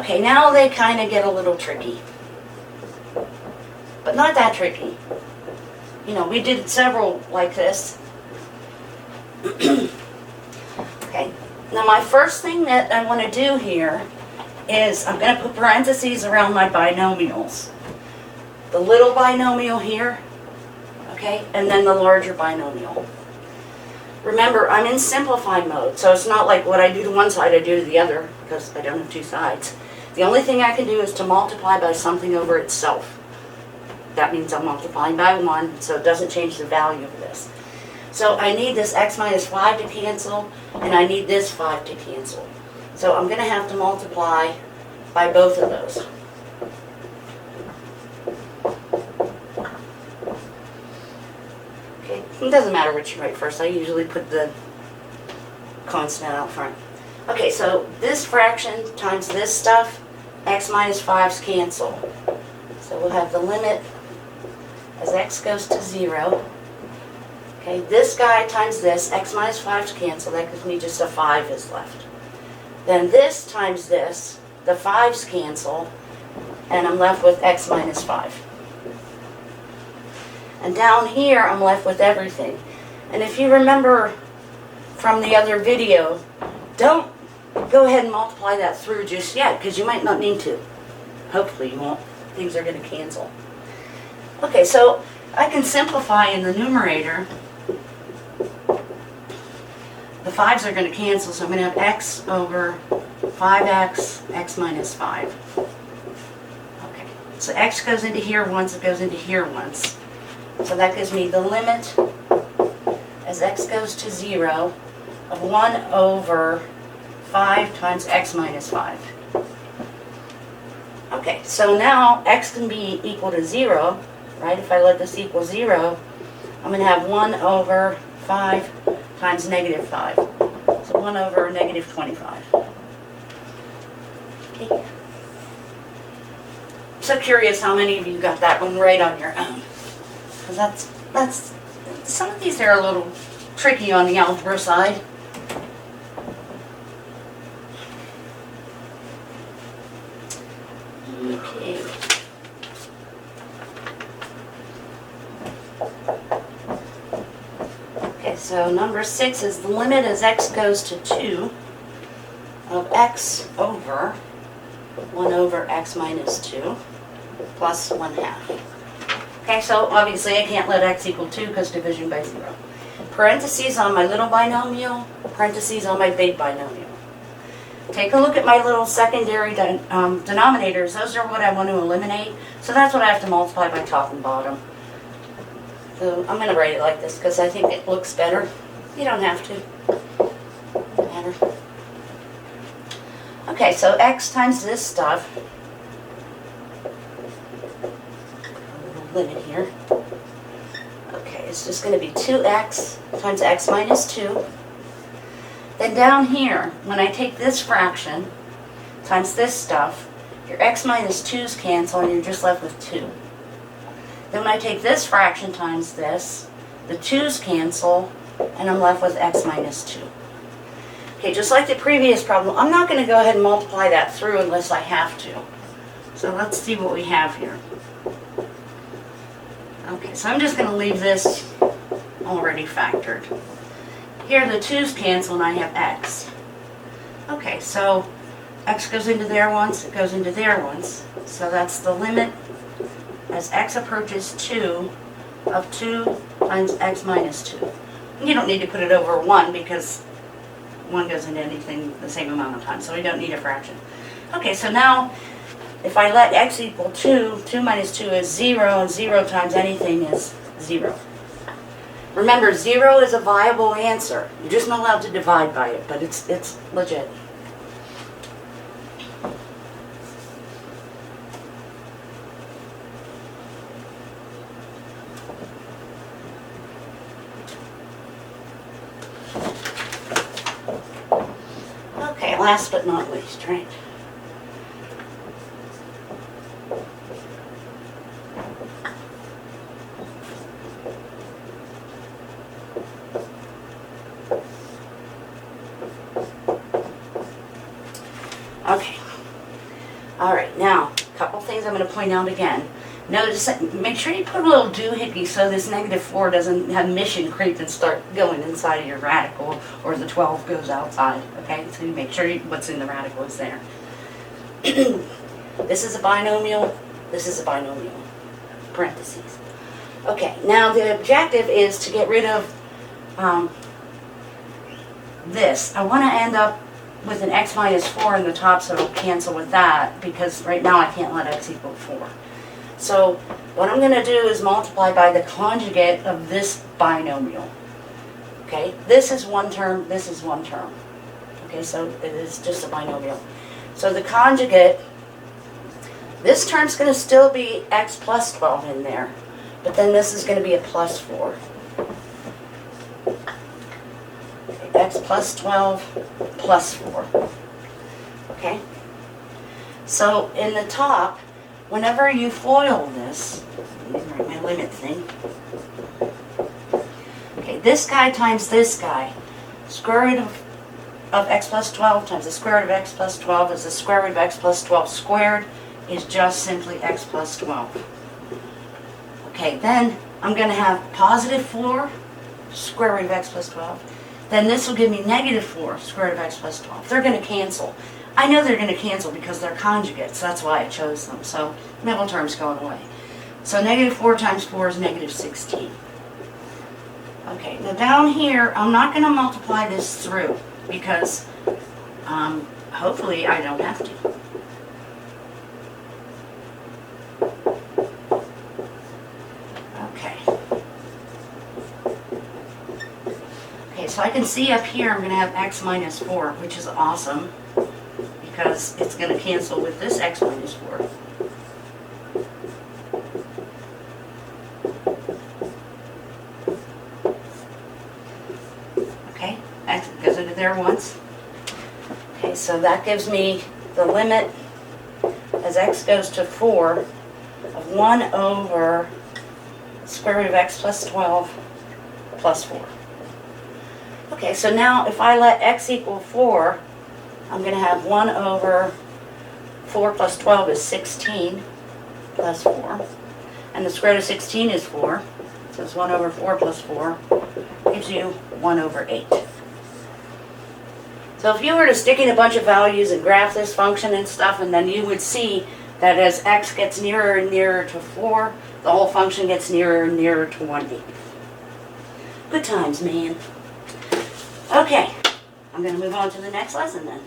Okay, now they kind of get a little tricky. But not that tricky. You know, we did several like this. Okay, now my first thing that I want to do here is I'm going to put parentheses around my binomials. The little binomial here, okay, and then the larger binomial. Remember, I'm in simplified mode, so it's not like what I do to one side I do to the other, because I don't have two sides. The only thing I can do is to multiply by something over itself. That means I'm multiplying by 1, so it doesn't change the value of this. So I need this x minus 5 to cancel, and I need this 5 to cancel. So I'm going to have to multiply by both of those. Okay, it doesn't matter which you write first. I usually put the constant out front. Okay, so this fraction times this stuff, x minus 5's cancel. So we'll have the limit as x goes to 0. Okay, this guy times this, x minus 5's cancel, that gives me just a 5 is left. Then this times this, the 5's cancel, and I'm left with x minus 5. And down here, I'm left with everything. And if you remember from the other video, don't go ahead and multiply that through just yet, because you might not need to. Hopefully you won't. Things are going to cancel. Okay, so I can simplify in the numerator. The 5's are going to cancel, so I'm going to have x over 5x, x minus 5. Okay, so x goes into here once, it goes into here once. So that gives me the limit as x goes to 0 of 1 over 5 times x minus 5. Okay, so now x can be equal to 0, right? If I let this equal 0, I'm going to have 1 over 5 times negative 5. So 1 over negative 25. Okay. So curious how many of you got that one right on your own. Because that's some of these are a little tricky on the algebra side. Okay. Okay, so number 6 is the limit as x goes to 2 of x over 1 over x minus 2 plus 1/2. Okay, so obviously I can't let x equal 2 because division by 0. Parentheses on my little binomial, parentheses on my big binomial. Take a look at my little secondary denominators. Those are what I want to eliminate. So that's what I have to multiply by top and bottom. So I'm going to write it like this because I think it looks better. You don't have to. Doesn't matter. Okay, so x times this stuff. A little limit here. Okay, it's just going to be 2x times x minus 2. Then down here, when I take this fraction times this stuff, your x minus 2's cancel and you're just left with 2. Then when I take this fraction times this, the 2's cancel and I'm left with x minus 2. Okay, just like the previous problem, I'm not going to go ahead and multiply that through unless I have to. So let's see what we have here. Okay, so I'm just going to leave this already factored. Here the 2's cancel and I have x. Okay, so x goes into there once, it goes into there once. So that's the limit as x approaches 2 of 2 times x minus 2. You don't need to put it over 1 because 1 goes into anything the same amount of time, so we don't need a fraction. Okay, so now if I let x equal 2, 2 minus 2 is 0, and 0 times anything is 0. Remember, 0 is a viable answer. You're just not allowed to divide by it, but it's legit. Okay, last but not least, right? Okay, All right, now, a couple things I'm going to point out again. Notice that, make sure you put a little doohickey so this -4 doesn't have mission creep and start going inside of your radical, or the 12 goes outside, okay? So you make sure what's in the radical is there. This is a binomial, this is a binomial, parentheses. Okay, now the objective is to get rid of this. I want to end up with an x minus 4 in the top, so it'll cancel with that, because right now I can't let x equal 4. So what I'm going to do is multiply by the conjugate of this binomial. Okay, this is one term, this is one term. Okay, so it is just a binomial. So the conjugate, this term's going to still be x plus 12 in there, but then this is going to be a plus 4. Okay, x plus 12 plus 4. Okay, so in the top, whenever you FOIL this, let me write my limit thing. Okay, this guy times this guy. Square root of x plus 12 times the square root of x plus 12 is the square root of x plus 12 squared, is just simply x plus 12. Okay, then I'm going to have positive 4 square root of x plus 12. Then this will give me negative 4 square root of x plus 12. They're going to cancel. I know they're going to cancel because they're conjugates. That's why I chose them. So middle term's going away. So negative 4 times 4 is negative 16. Okay, now down here, I'm not going to multiply this through because hopefully I don't have to. Okay. Okay, so I can see up here I'm going to have x minus 4, which is awesome, because it's going to cancel with this x minus 4. Okay, that goes into there once. Okay, so that gives me the limit as x goes to 4 of 1 over square root of x plus 12 plus 4. Okay, so now if I let x equal 4, I'm going to have 1 over 4 plus 12 is 16 plus 4. And the square root of 16 is 4. So it's 1 over 4 plus 4 gives you 1 over 8. So if you were to stick in a bunch of values and graph this function and stuff, and then you would see that as x gets nearer and nearer to 4, the whole function gets nearer and nearer to 1/8. Good times, man. Okay, I'm going to move on to the next lesson then.